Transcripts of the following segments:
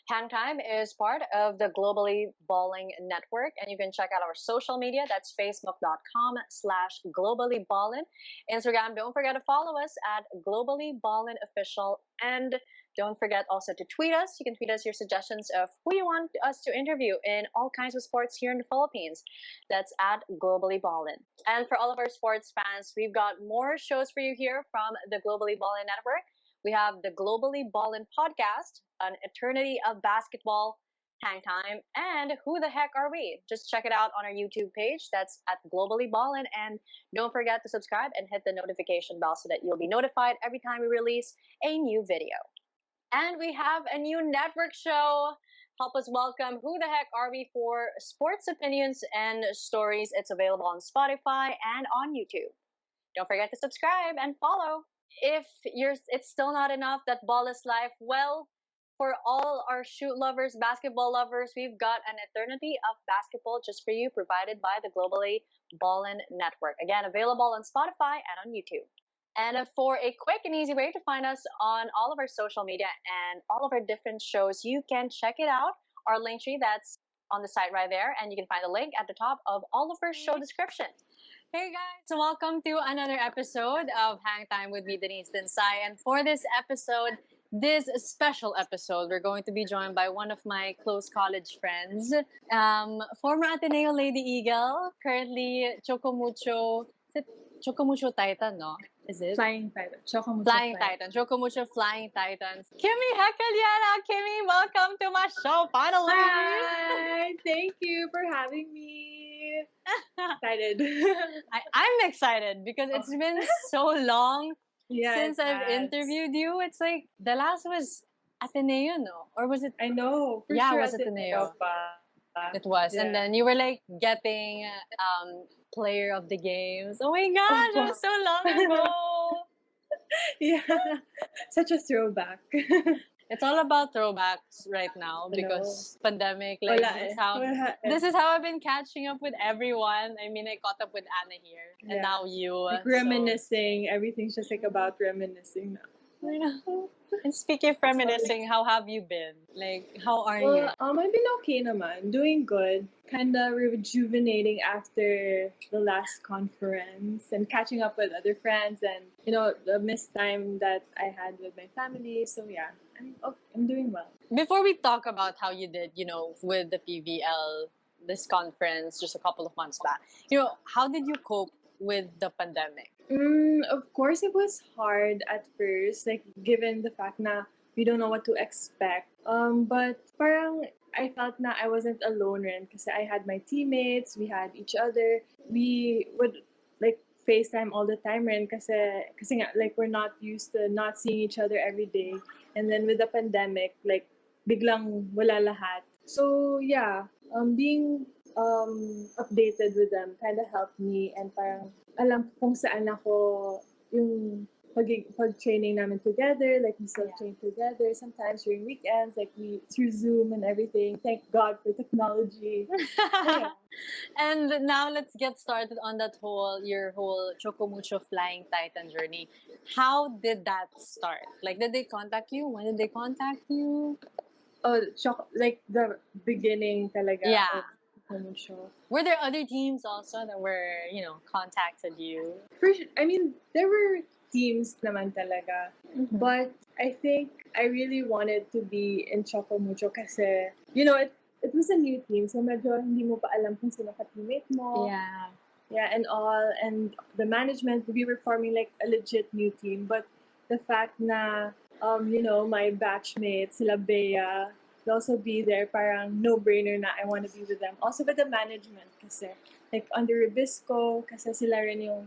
Hang Time is part of the Globally Balling Network, and you can check out our social media. That's facebook.com/globallyballin. Instagram, don't forget to follow us at Globally Ballin Official. And don't forget also to tweet us. You can tweet us your suggestions of who you want us to interview in all kinds of sports here in the Philippines. That's at Globally Ballin. And for all of our sports fans, we've got more shows for you here from the Globally Ballin Network. We have the Globally Ballin podcast, An Eternity of Basketball, Hang Time, and Who the Heck Are We? Just check it out on our YouTube page. That's at Globally Ballin. And don't forget to subscribe and hit the notification bell so that you'll be notified every time we release a new video. And we have a new network show. Help us welcome Who the Heck Are We for sports opinions and stories. It's available on Spotify and on YouTube. Don't forget to subscribe and follow. If it's still not enough that ball is life, well, for all our shoot lovers, basketball lovers, we've got an eternity of basketball just for you, provided by the Globally Ballin Network. Again, available on Spotify and on YouTube. And for a quick and easy way to find us on all of our social media and all of our different shows, you can check it out. Our link tree, that's on the site right there, and you can find the link at the top of all of our show description. Hey guys, welcome to another episode of Hang Time with me, Denice Disney. And for this episode, this special episode, we're going to be joined by one of my close college friends, former Ateneo Lady Eagle, currently Choco Mucho. Choco Mucho Titan, no? Is it? Flying Titan. Choco Mucho Flying Titan. Choco Mucho Flying Titans. Kimmy Gequillana. Kimmy, welcome to my show, finally! Hi! Thank you for having me. Excited. I'm excited because it's been so long since I've has. interviewed you. It's like, the last was Ateneo, no? Or was it? I know. For Yeah, sure it was Ateneo. It was. Yeah. And then you were like getting player of the games. Oh my gosh, it was so long ago. Yeah. Such a throwback. It's all about throwbacks right now because pandemic. Like this is how I've been catching up with everyone. I mean, I caught up with Anna here, and now you. Like reminiscing. Everything's just like about reminiscing now. I know. And speaking of reminiscing, how have you been? Like, how are you? I've been okay naman. Doing good. Kinda rejuvenating after the last conference and catching up with other friends and, the missed time that I had with my family. So yeah, I'm doing well. Before we talk about how you did, with the PVL, this conference just a couple of months back, how did you cope with the pandemic? Of course, it was hard at first, like given the fact na we don't know what to expect. But parang I felt na I wasn't alone rin kasi I had my teammates, we had each other. We would like FaceTime all the time rin kasi nga, like we're not used to not seeing each other every day. And then with the pandemic, like biglang wala lahat. So yeah, being updated with them kind of helped me and parang alam kung saan ako yung pag-training namin together, like we still train together sometimes during weekends, like we through Zoom and everything. Thank God for technology. Yeah. And now let's get started on your whole Choco Mucho Flying Titan journey. How did that start? Like, did they contact you? When did they contact you? Oh, like the beginning talaga. Yeah. Show. Were there other teams also that were, contacted you? For sure, I mean, there were teams naman talaga. Mm-hmm. But I think I really wanted to be in Choco Mucho kasi, it was a new team. So medyo hindi mo pa alam kung sino ka-teammate mo. Yeah. Yeah, and all. And the management, we were forming like a legit new team. But the fact na, my batchmates, sila Bea, will also be there, parang no-brainer na I want to be with them. Also with the management kasi, like under Ribisco, kasi sila rin yung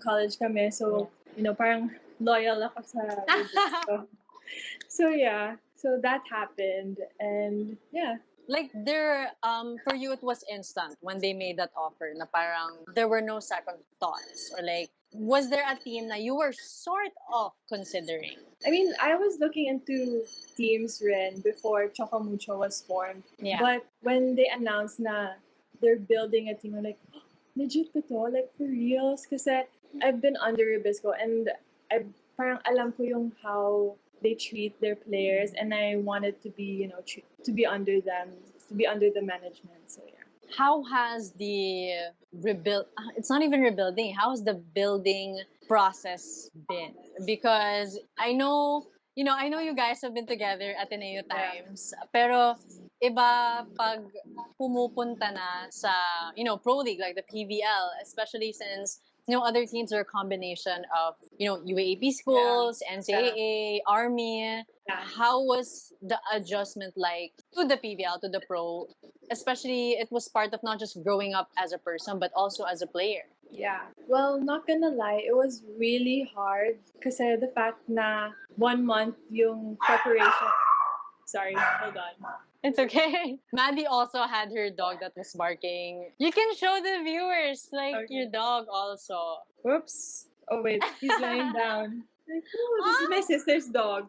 college kami. So, parang loyal ako sa Ribisco. So yeah, so that happened and yeah. Like for you it was instant when they made that offer na parang there were no second thoughts or like was there a team that you were sort of considering? I mean, I was looking into teams rin before Choco Mucho was formed. Yeah. But when they announced na they're building a team, I'm like, oh, legit ba to? Like, for reals? Kasi I've been under Ribisco and parang alam ko yung how they treat their players, and I wanted to be, to be under them, to be under the management. So yeah. How has the rebuild? It's not even rebuilding. How has the building process been? Because I know you guys have been together at Ateneo times, pero iba pag pumupunta na sa, pro league like the PVL, especially since, other teams are a combination of, UAAP schools, NCAA, Army. Yeah. How was the adjustment like to the PVL, to the pro? Especially, it was part of not just growing up as a person, but also as a player. Yeah. Well, not gonna lie, it was really hard kasi the fact na 1 month yung preparation. Sorry, hold on. It's okay. Maddie also had her dog that was barking. You can show the viewers, like, your dog also. Whoops. Oh, wait. He's lying down. Like, oh, this is my sister's dog.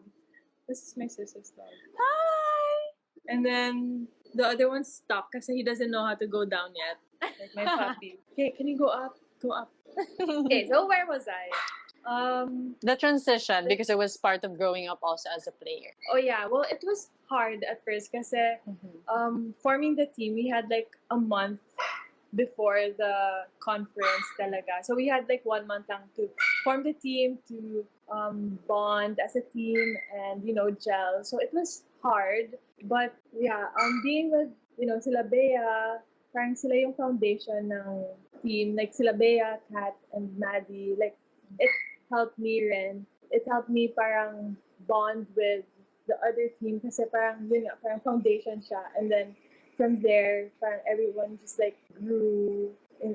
This is my sister's dog. Hi! And then the other one's stuck kasi he doesn't know how to go down yet. Like my puppy. Okay, can you go up? Go up. Okay, so where was I? The transition, because it was part of growing up also as a player. Oh yeah, well it was hard at first kasi forming the team, we had like a month before the conference talaga. So we had like 1 month lang to form the team, to bond as a team and, gel. So it was hard. But yeah, being with, sila Bea, parang sila yung foundation ng team. Like sila Bea, Kat, and Maddie. Like, it helped me rin. It helped me parang bond with the other team kasi parang, yun nga, parang foundation siya. And then, from there, parang everyone just like grew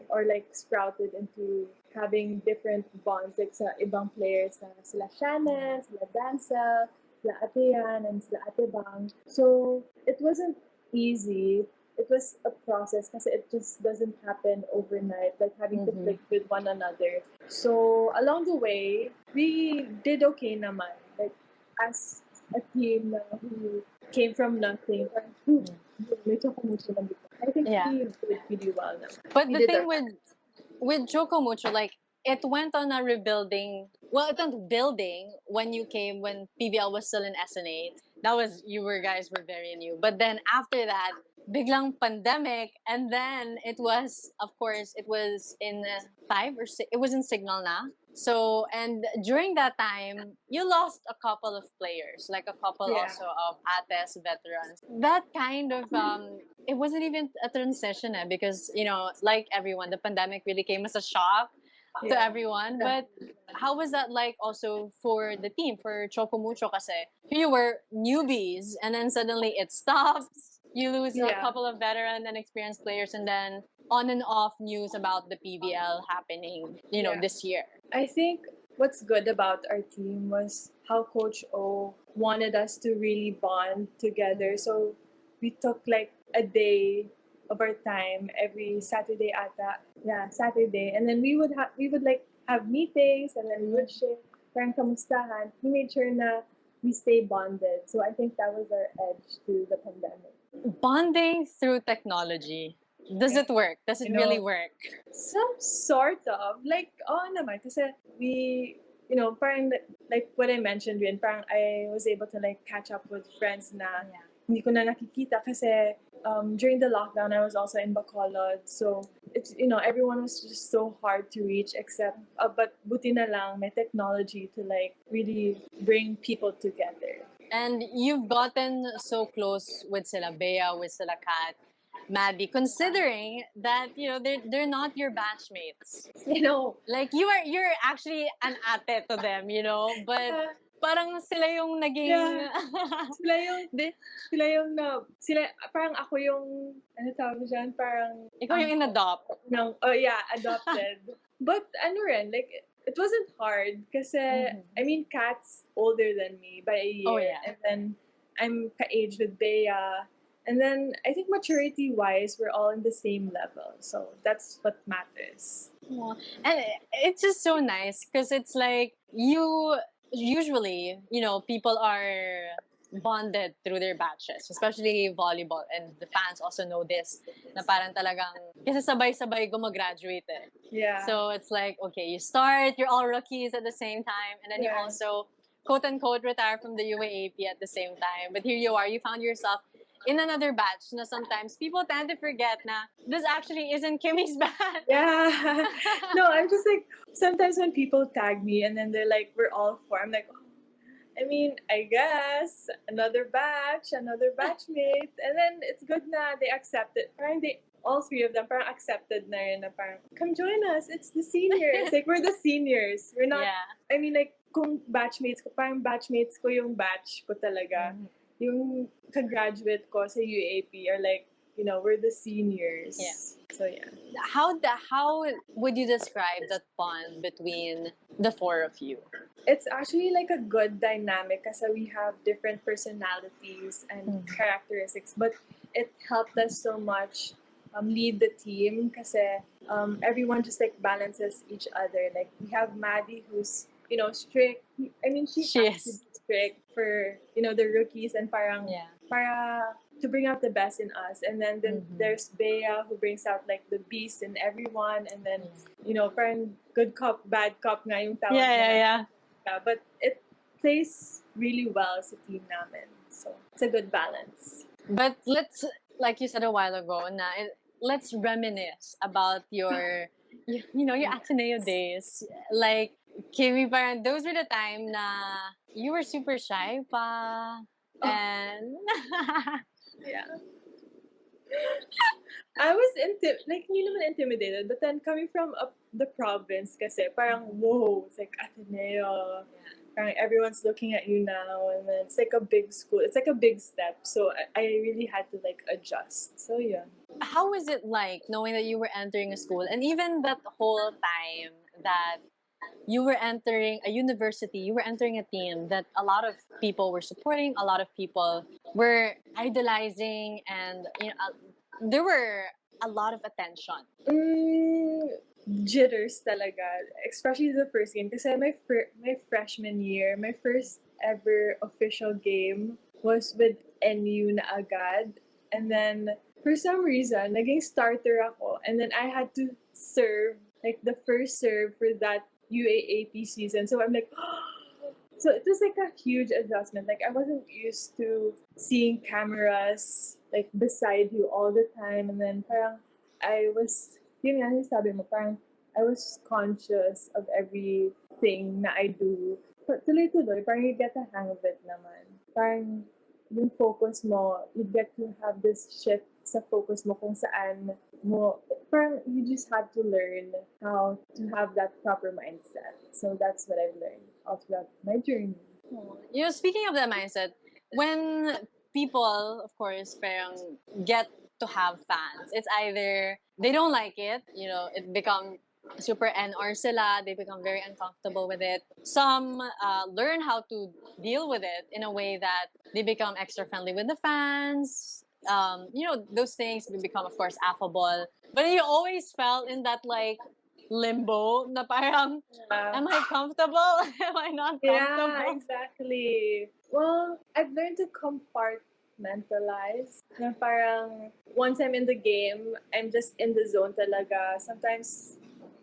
or like sprouted into having different bonds like sa ibang players na sila Shannon, sila Dancel, sila Atean, and sila Atebang. So it wasn't easy. It was a process kasi it just doesn't happen overnight, like having to click with one another. So along the way, we did okay naman. Like as a team who came from nothing. May Choco Mucho lang dito. I think we did pretty well now. But the thing with Choco Mucho, like, it went on a rebuilding. Well, it went building when you came, when PVL was still in SNA. You guys were very new. But then after that, biglang pandemic, and then it was, of course, it was in it was in Signal na. So, and during that time, you lost a couple of players, like a couple also of Ates veterans. That kind of, it wasn't even a transition because, like everyone, the pandemic really came as a shock to everyone. But how was that like also for the team, for Choco Mucho? Kasi you were newbies, and then suddenly it stops. You lose a couple of veteran and experienced players, and then on and off news about the PVL happening, this year. I think what's good about our team was how Coach O wanted us to really bond together. So we took like a day of our time every Saturday ata. Yeah, Saturday. And then we would like have meetings, and then we would share parang kamustahan. He made sure na we stay bonded. So I think that was our edge to the pandemic. Bonding through technology. Does it work? Does it really work? Some sort of. Like, naman. Kasi we, parang like what I mentioned rin, parang I was able to like catch up with friends na hindi ko na nakikita kasi during the lockdown, I was also in Bacolod. So, it's, everyone was just so hard to reach except, but buti na lang, may technology to like really bring people together. And you've gotten so close with sila Bea, with sila Kat, Maddie, considering that, they're not your batchmates. Like, you're actually an ate to them, but parang sila yung naging... parang ako yung, ano tawag dyan, parang... Ikaw yung in-adopt. No, adopted. But like, it wasn't hard kasi, I mean, Kat's older than me by a year. Oh, yeah. And then, I'm ka-age with Bea. And then, I think maturity-wise, we're all in the same level. So, that's what matters. Yeah. And it's just so nice because it's like, usually, people are bonded through their batches, especially volleyball. And the fans also know this, na parang talagang, kasi sabay-sabay gumraduate eh. Yeah. So, it's like, okay, you start, you're all rookies at the same time, and then you also quote-unquote retire from the UAAP at the same time. But here you are, you found yourself in another batch na sometimes people tend to forget na this actually isn't Kimmy's batch. Yeah. No, I'm just like, sometimes when people tag me and then they're like, we're all four, I'm like, oh, I mean, I guess another batchmate. And then it's good na they accept it. Parang all three of them parang accepted na rin na parang, come join us, it's the seniors. Like, we're the seniors. We're not, Yeah. I mean, like, kung batchmates ko, parang batchmates ko yung batch ko talaga. Mhm. Yung ka-graduate ko sa UAP are like, you know, we're the seniors. Yeah. So, yeah. How would you describe that bond between the four of you? It's actually like a good dynamic kasi we have different personalities and characteristics, but it helped us so much lead the team kasi everyone just like balances each other. Like, we have Maddie who's, you know, strict. I mean, she She has to is. be strict for, you know, the rookies and parang Yeah. para to bring out the best in us. And then Mhm. there's Bea who brings out like the beast in everyone. And then, Yeah. you know, parang good cop, bad cop nga yung tawag Yeah, nila. yeah. Yeah, but it plays really well sa team namin. So, it's a good balance. But let's, like you said a while ago, let's reminisce about your your Ateneo days. Like, Kimmy, parang those were the time na you were super shy pa. And Yeah. I was like, hindi naman intimidated, but then coming from the province kasi, parang, whoa, it's like Ateneo. Parang everyone's looking at you now, and then it's like a big school. It's like a big step. So I really had to like adjust. So yeah. how was it like knowing that you were entering a school, and even that whole time that you were entering a university, you were entering a team that a lot of people were supporting, a lot of people were idolizing, and there were a lot of attention. Jitters talaga, especially the first game. Kasi my freshman year, my first ever official game was with NU na agad. And then, for some reason, naging starter ako. And then I had to serve, like, the first serve for that UAAP season. So I'm like, so it was like a huge adjustment. Like, I wasn't used to seeing cameras like beside you all the time. And then parang I was, yun nga yung sabi mo, parang I was conscious of everything na I do. But tuloy-tuloy, parang you get the hang of it naman. Parang yung focus mo, you get to have this shift sa focus mo kung saan mo, parang you just have to learn how to have that proper mindset. So that's what I've learned all throughout my journey. Speaking of that mindset, when people, of course, parang get to have fans, it's either they don't like it, it become super NR sila, they become very uncomfortable with it. Some learn how to deal with it in a way that they become extra friendly with the fans. Those things become, of course, affable. But you always felt in that, like, limbo na parang, am I comfortable? Am I not comfortable? Yeah, exactly. Well, I've learned to compartmentalize. Na parang, once I'm in the game, I'm just in the zone talaga. Sometimes,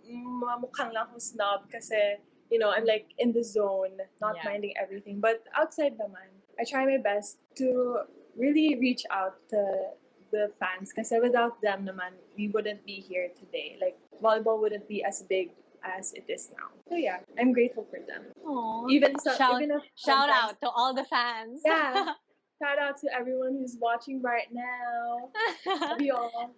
mamukhang lang akong snob kasi, I'm like in the zone, not minding everything. But outside naman, I try my best to really reach out to the fans kasi without them naman, we wouldn't be here today. Like, volleyball wouldn't be as big as it is now. So yeah, I'm grateful for them. Aww. Even Shout sometimes, out to all the fans. Yeah. Shout out to everyone who's watching right now. Love you all.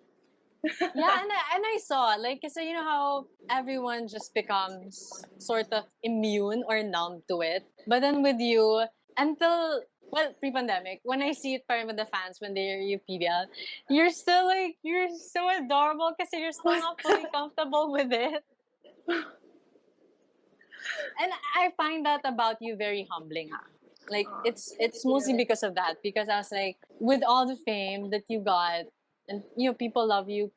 Yeah, and I saw, like, so you know how everyone just becomes sort of immune or numb to it. But then with you, until, well, pre-pandemic, when I see it parang with the fans when they're you PBL, you're still like, you're so adorable because you're still not fully comfortable with it. And I find that about you very humbling, huh? Like, it's mostly because of that. Because I was like, with all the fame that you got, and people love you.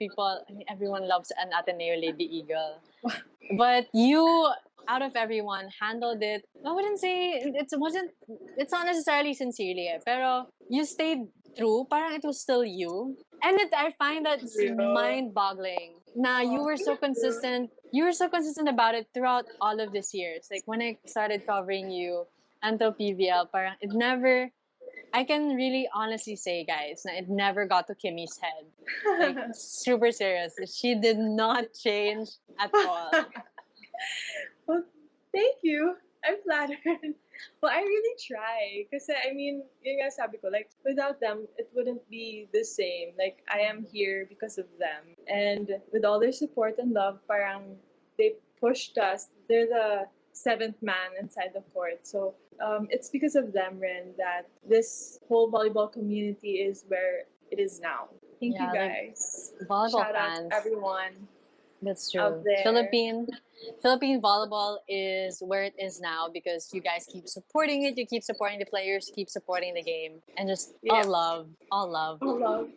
Everyone loves an Ateneo Lady Eagle. But you, out of everyone, handled it. I wouldn't say it's not necessarily sincerely, pero you stayed true. Parang it was still you, and I find that mind-boggling. Now you were so consistent. You were so consistent about it throughout all of these years. Like, when I started covering you until PVL, parang it never, I can really honestly say, guys, na it never got to Kimmy's head. Like, super serious. She did not change at all. Well, thank you. I'm flattered. Well, I really try. Kasi, I mean, yung nga sabi ko, like, without them, it wouldn't be the same. Like, I am here because of them. And with all their support and love, parang they pushed us. They're the seventh man inside the court. So, it's because of them, Ren, that this whole volleyball community is where it is now. Thank you, Yeah, like, guys. volleyball Shout out fans. to everyone That's out true. there. Philippine volleyball is where it is now because you guys keep supporting it. You keep supporting the players, keep supporting the game, and just Yeah. all love, all love. Oh, love.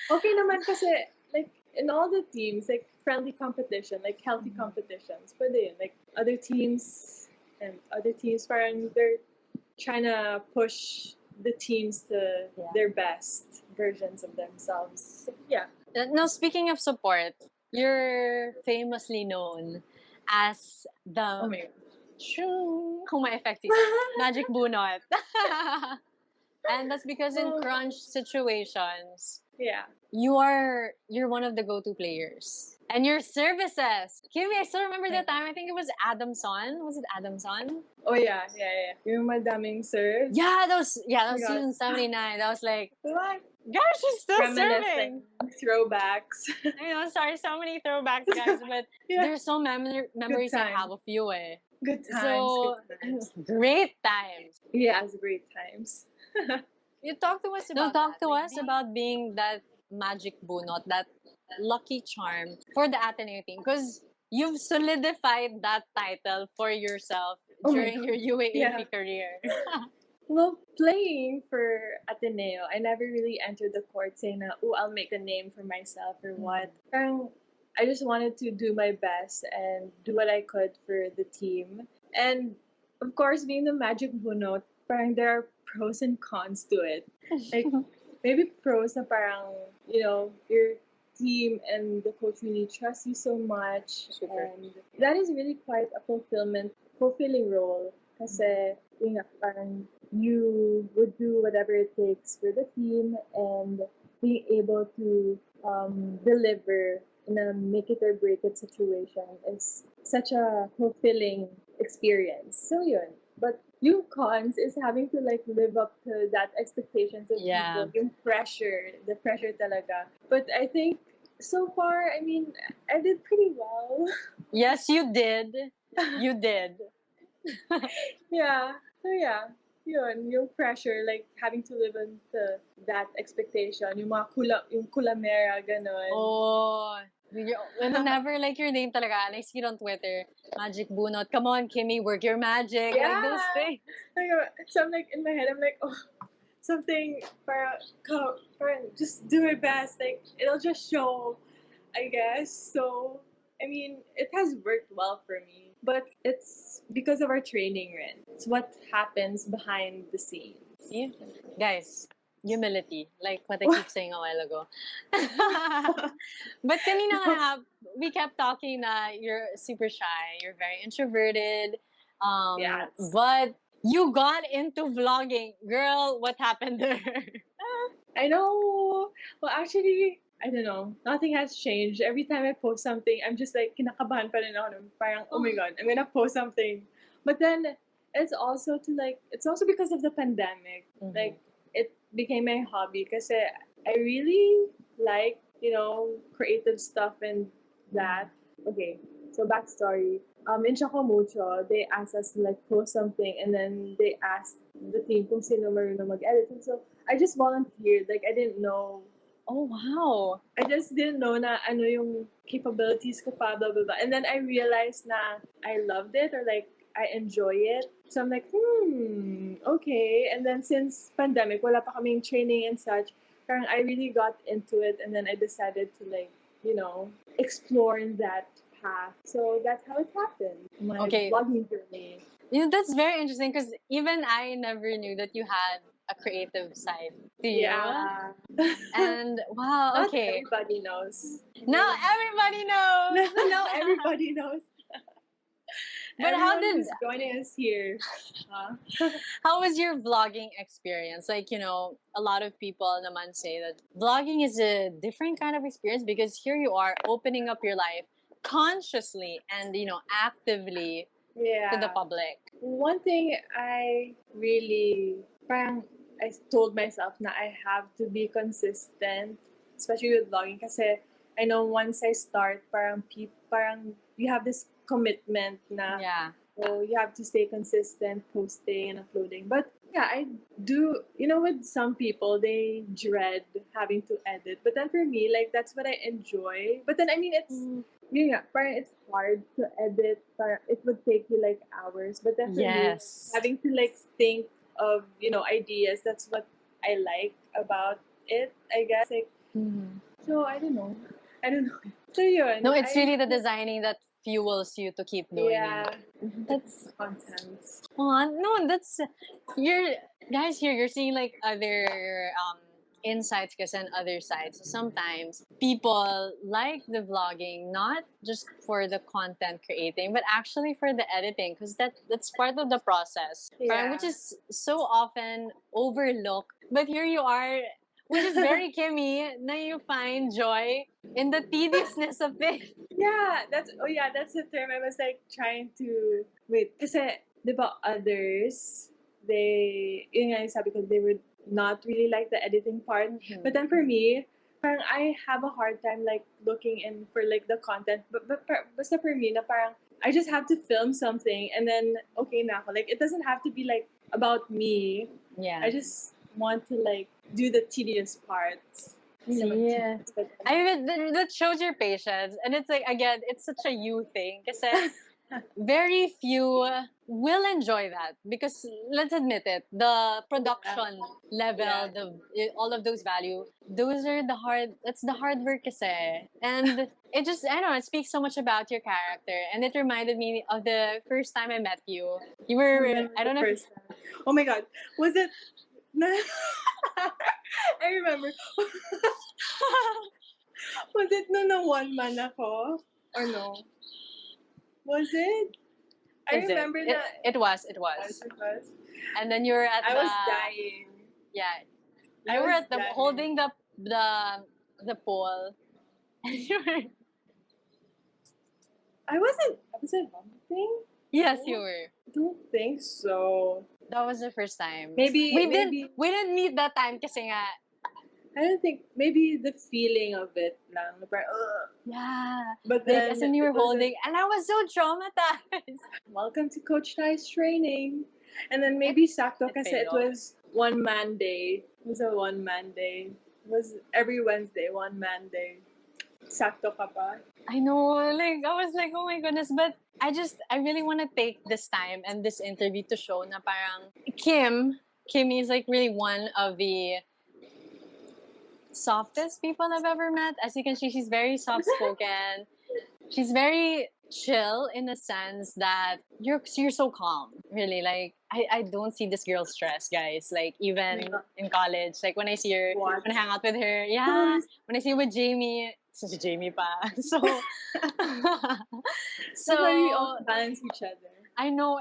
Okay naman kasi, like, in all the teams, like, friendly competition, like, healthy competitions, pwede yun. Like, other teams, parang they're trying to push the teams to their best versions of themselves. Yeah. Now, speaking of support, you're famously known as the Oh my God. kung ma-effective, Magic Bunot. And that's because in crunch situations, Yeah. you're one of the go-to players. And your services. Kimmy, I still remember that time. I think it was Adamson. Was it Adamson? Oh, yeah. Yung madaming serves. Yeah, that was my God. season 79. That was like, What? gosh, she's still Reminiscing. serving. Throwbacks. I know, sorry, so many throwbacks, guys, but Yeah. there's so memories I time. have of you, eh. Good times. So, good times. great times. Yeah, it's great times. You talk to us about about being that magic bunot, that lucky charm for the Ateneo team, because you've solidified that title for yourself Oh my during your UAAP Yeah. career. Well, playing for Ateneo, I never really entered the court saying na, oh, I'll make a name for myself or what. Parang, I just wanted to do my best and do what I could for the team. And, of course, being the Magic Bunot, parang there are pros and cons to it. Like, maybe pros na parang, you know, your team and the coach really trust you so much. Super. And that is really quite a fulfilling role. Kasi, yun nga, parang you would do whatever it takes for the team and being able to deliver in a make it or break it situation is such a fulfilling experience. So yun. But yung cons is having to like live up to that expectations of Yeah. people, yung pressure, the pressure talaga. But I think so far, I mean, I did pretty well. Yes, you did. You did. Yeah. So yeah, yun, yung pressure, like having to live into that expectation, yung mga yung kulamera, ganon. Oh, whenever like your name talaga, and I see it on Twitter, Magic Bunot. Come on, Kimmy, work your magic. Like those things. So I'm like in my head, I'm like, oh, something para just do your best. Like it'll just show, I guess. So I mean, it has worked well for me, but it's because of our training, Ren. It's what happens behind the scenes. See, guys, humility, like what I keep saying a while ago. But kanina nga, we kept talking that you're super shy, you're very introverted. Yes. But you got into vlogging. Girl, what happened there? I know. Well, actually, I don't know. Nothing has changed. Every time I post something, I'm just like, kinakabahan pa rin ako. Parang, oh my God, I'm gonna post something. But then, it's also because of the pandemic. Mhm. Like, it became my hobby kasi I really like, creative stuff and that. Okay, so backstory. In Choco Mucho, they asked us to like post something and then they asked the team kung sino marunong mag-edit. And so, I just volunteered. Like, I didn't know. Oh, wow. I just didn't know na ano yung capabilities ko pa, blah, blah, blah. And then I realized na I loved it or like I enjoy it. So I'm like, okay. And then since pandemic, wala pa kaming training and such, parang I really got into it and then I decided to like, explore in that path. So that's how it happened. My vlogging journey. That's very interesting because even I never knew that you had a creative side to you. Yeah. And wow, Not okay. everybody knows. Now everybody knows. Now everybody knows. But how Everyone did who's joining us here. Huh? how was your vlogging experience? Like, a lot of people naman say that vlogging is a different kind of experience because here you are opening up your life consciously and, actively to the Yeah. public. One thing I really, parang I told myself na I have to be consistent, especially with vlogging kasi I know once I start, parang you have this commitment na Yeah. so you have to stay consistent posting and uploading. But yeah, I do, with some people, they dread having to edit. But then for me, like, that's what I enjoy. But then, I mean, yeah, parang it's hard to edit. Parang it would take you like hours. But then for me, Yes. having to like think of, ideas, that's what I like about it, I guess. Like, so I don't know. So yun, No, it's really the designing that fuels you to keep doing yeah, it. That's content. no, that's you're guys here. You're seeing like other insights kasi on other sides. So sometimes people like the vlogging not just for the content creating, but actually for the editing because that's part of the process, right? Yeah. Which is so often overlooked. But here you are, which is very Kimmy. Now you find joy in the tediousness of it. Yeah, that's the term I was like trying to wait. Kasi, di ba, others, yun nga yung sabi ko, they would not really like the editing part. But then for me, parang I have a hard time like looking in for like the content. But basta for me na parang I just have to film something and then okay na ako. Like it doesn't have to be like about me. Yeah. I just want to like do the tedious parts. Yeah. I mean, that shows your patience. And it's like, again, it's such a you thing. Kasi very few will enjoy that. Because let's admit it, the production level, all of those value, that's the hard work kasi. And it just, I don't know, it speaks so much about your character. And it reminded me of the first time I met you. You were, I don't know. First time. Oh my God. Was it? I remember. Was it no one man ako? Or no? Was it? I remember that. It was. It was. And then you were at I was dying. Yeah. I You were was at the dying. holding the pole. And you were Was I vomiting? Yes, you were. I don't think so. That was the first time. Maybe we didn't meet that time kasi nga. I don't think maybe the feeling of it lang. Yeah. But Like, then as in you were holding, and I was so traumatized. Welcome to Coach Ty's training. And then maybe sakto kasi it was one man day. It was a one man day. It was every Wednesday, one man day. Sakto ka pa. I know, like, I was like, oh my goodness, but I really want to take this time and this interview to show na parang Kimmy is like really one of the softest people I've ever met. As you can see, she's very soft-spoken. She's very chill in the sense that you're so calm, really. Like, I don't see this girl stressed, guys. Like, even in college, like when I see her, when I hang out with her, yeah, when I see her with Jamie, si Jamie pa. So, So we also balance each other. I know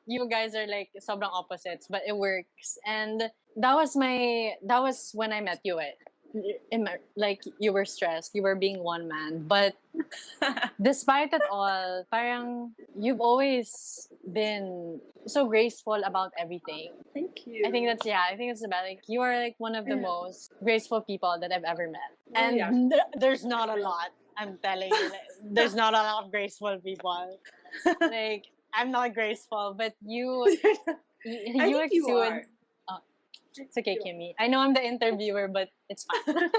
you guys are like sobrang opposites, but it works. And that was when I met you. Like you were stressed, you were being one man, but despite it all, parang you've always been so graceful about everything. Thank you. I think it's about like you are like one of the most graceful people that I've ever met. And there's not a lot. I'm telling you, like, there's not a lot of graceful people. Like I'm not graceful, but you exude. You are. It's okay, Kimmy. I know I'm the interviewer, but it's fine.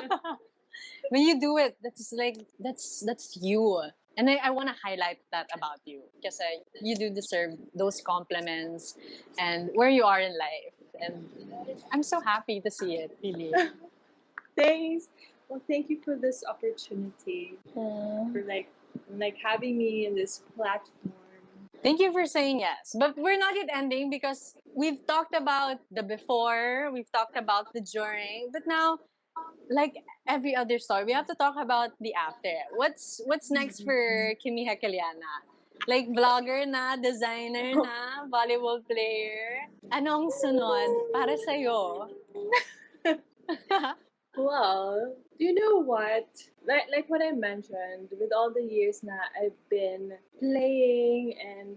When you do it, that's you. And I want to highlight that about you because you do deserve those compliments and where you are in life. And I'm so happy to see it, really. Thanks. Well, thank you for this opportunity. For like having me in this platform. Thank you for saying yes. But we're not yet ending because we've talked about the before, we've talked about the during, but now, like every other story, we have to talk about the after. What's next for Kimmy Gequillana? Like vlogger na, designer na, volleyball player. Anong sunod para sa'yo? Well, you know what? Like what I mentioned, with all the years na I've been playing and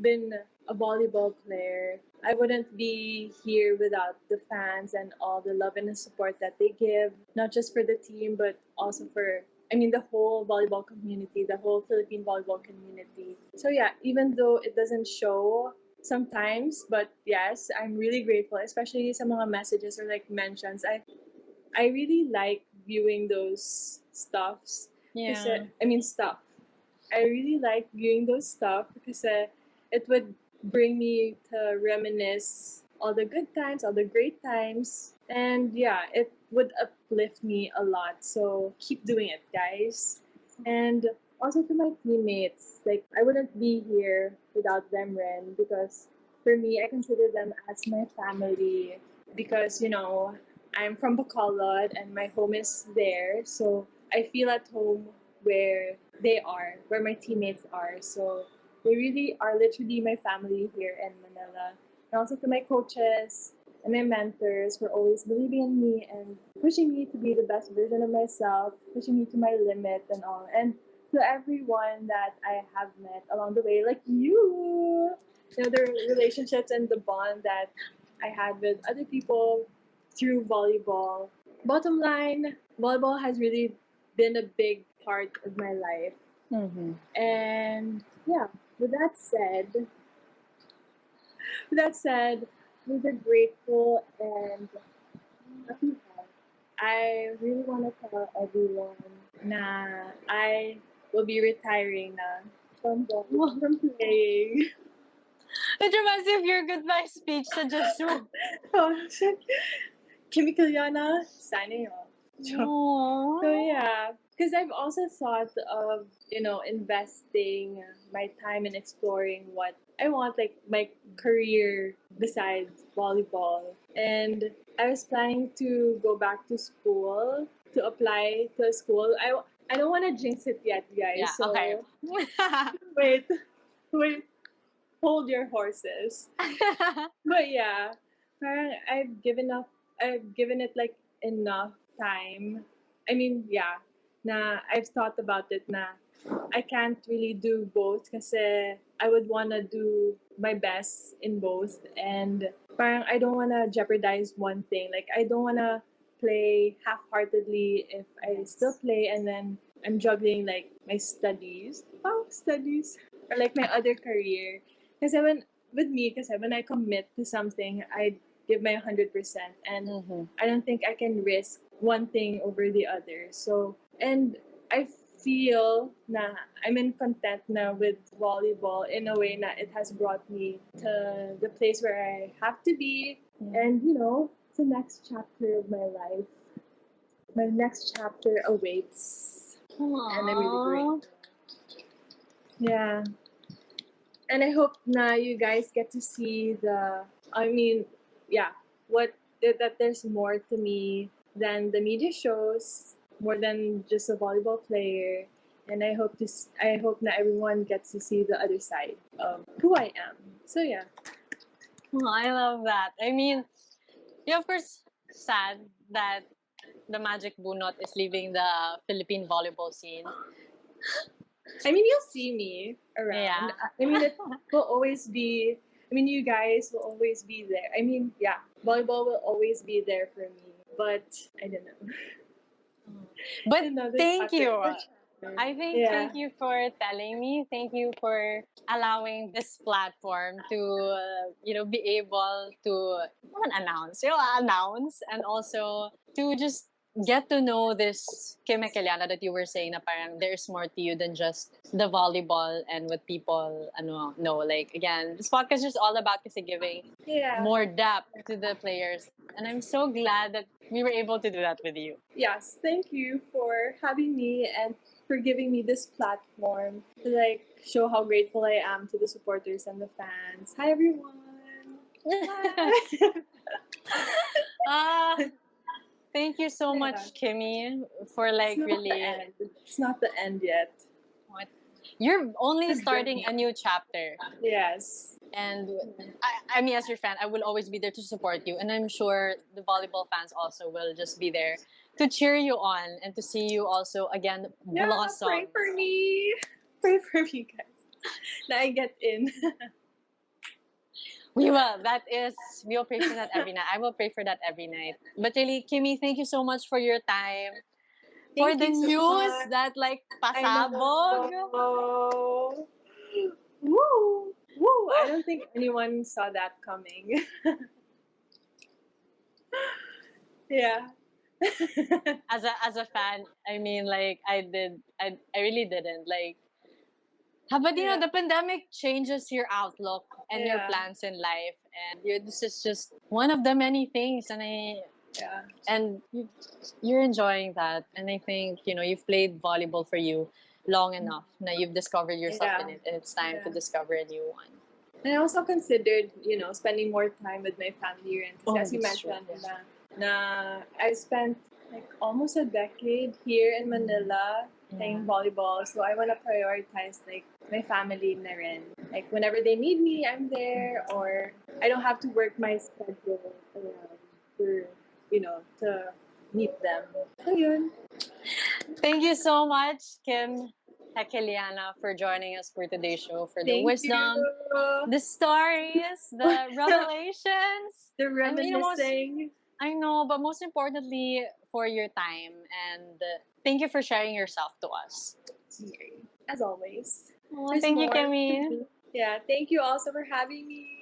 been a volleyball player, I wouldn't be here without the fans and all the love and the support that they give, not just for the team, but also for, the whole volleyball community, the whole Philippine volleyball community. So, yeah, even though it doesn't show sometimes, but yes, I'm really grateful, especially sa mga messages or like mentions. I really like viewing those stuffs. Yeah. Stuff. I really like viewing those stuff because it would bring me to reminisce all the good times, all the great times. And yeah, it would uplift me a lot. So keep doing it, guys. And also to my teammates, like I wouldn't be here without them, Ren, because for me, I consider them as my family because, I'm from Bacolod and my home is there. So I feel at home where they are, where my teammates are. So they really are literally my family here in Manila. And also to my coaches and my mentors for always believing in me and pushing me to be the best version of myself, pushing me to my limit and all. And to everyone that I have met along the way, like the relationships and the bond that I had with other people through volleyball. Bottom line, volleyball has really been a big part of my life. Mm-hmm. And yeah, with that said, we're grateful and happy heart. I really want to tell everyone na I will be retiring na from playing. It reminds me of your goodbye speech sa Joshua. Oh, Kim Gequillana, signing off. Aww. So yeah, because I've also thought of investing my time in exploring what I want, like my career besides volleyball, and I was planning to go back to school to apply to a school. I don't want to jinx it yet, guys. Yeah, so okay. wait, wait, hold your horses. But yeah, parang I've given it like enough time. Yeah, na I've thought about it na I can't really do both kasi I would wanna do my best in both and parang I don't wanna jeopardize one thing. Like I don't wanna play half-heartedly if I still play and then I'm juggling like my studies. Oh, studies. Or like my other career. Kasi when I commit to something, I give my 100%, and I don't think I can risk one thing over the other. So, and I feel na I'm in content na with volleyball in a way na it has brought me to the place where I have to be, and it's the next chapter of my life. My next chapter awaits, and I'm really grateful. Yeah. And I hope na you guys get to see that there's more to me than the media shows, more than just a volleyball player. And I hope that everyone gets to see the other side of who I am. So yeah. Oh, I love that. I mean, yeah, of course, sad that the Magic Bunot is leaving the Philippine volleyball scene. You'll see me around. Yeah. It will always be. You guys will always be there. Volleyball will always be there for me. But I don't know. But Another thank chapter. you. I think Yeah. thank you for telling me. Thank you for allowing this platform to be able to announce and also to just get to know this Kim Gequillana that you were saying na parang there's more to you than just the volleyball and what people know. Like again, this podcast is all about kasi giving more depth to the players. And I'm so glad that we were able to do that with you. Yes, thank you for having me and for giving me this platform to show how grateful I am to the supporters and the fans. Hi everyone. Thank you so much, Kimmy, for It's not really. the end. It's not the end yet. What? You're only starting a new chapter. Yes. And I mean, as your fan, I will always be there to support you. And I'm sure the volleyball fans also will just be there to cheer you on and to see you also again Yeah, blossom. pray for me. Pray for me, guys. That I get in. We will. We will pray for that every night. I will pray for that every night. But really, Kimmy, thank you so much for your time. For Thank the you so news much. that like I pasabog. know. Woo! Woo! I don't think anyone saw that coming. Yeah. As a fan, I mean, like I really didn't like. But Yeah. the pandemic changes your outlook and your Yeah. plans in life, and this is just one of the many things. Yeah. And you're enjoying that, and I think you've played volleyball for you long enough. Now you've discovered yourself in Yeah. it, and it's time to Yeah. discover a new one. And I also considered, spending more time with my family rin. Kasi as you that's true. mentioned, na I spent like almost a decade here in Manila playing volleyball. So I want to prioritize like my family na rin. Like whenever they need me, I'm there. Or I don't have to work my schedule around for, to meet them. So yun. Thank you so much, Kim Gequillana, for joining us for today's show, for the Thank wisdom, you. the stories, the revelations, The and reminiscing. I know, but most importantly, for your time, and thank you for sharing yourself to us. As always. Oh, There's thank you, more to Kimmy. do. Yeah, thank you also for having me.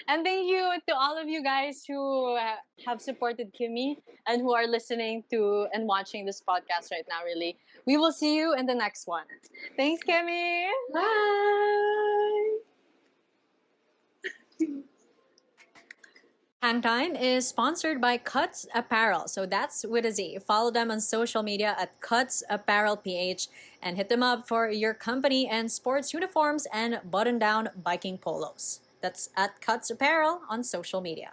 And thank you to all of you guys who have supported Kimmy and who are listening to and watching this podcast right now, really. We will see you in the next one. Thanks, Kimmy. Bye. Hang Time is sponsored by Cuts Apparel. So that's with a Z. Follow them on social media at Cuts Apparel PH and hit them up for your company and sports uniforms and button down biking polos. That's at Cuts Apparel on social media.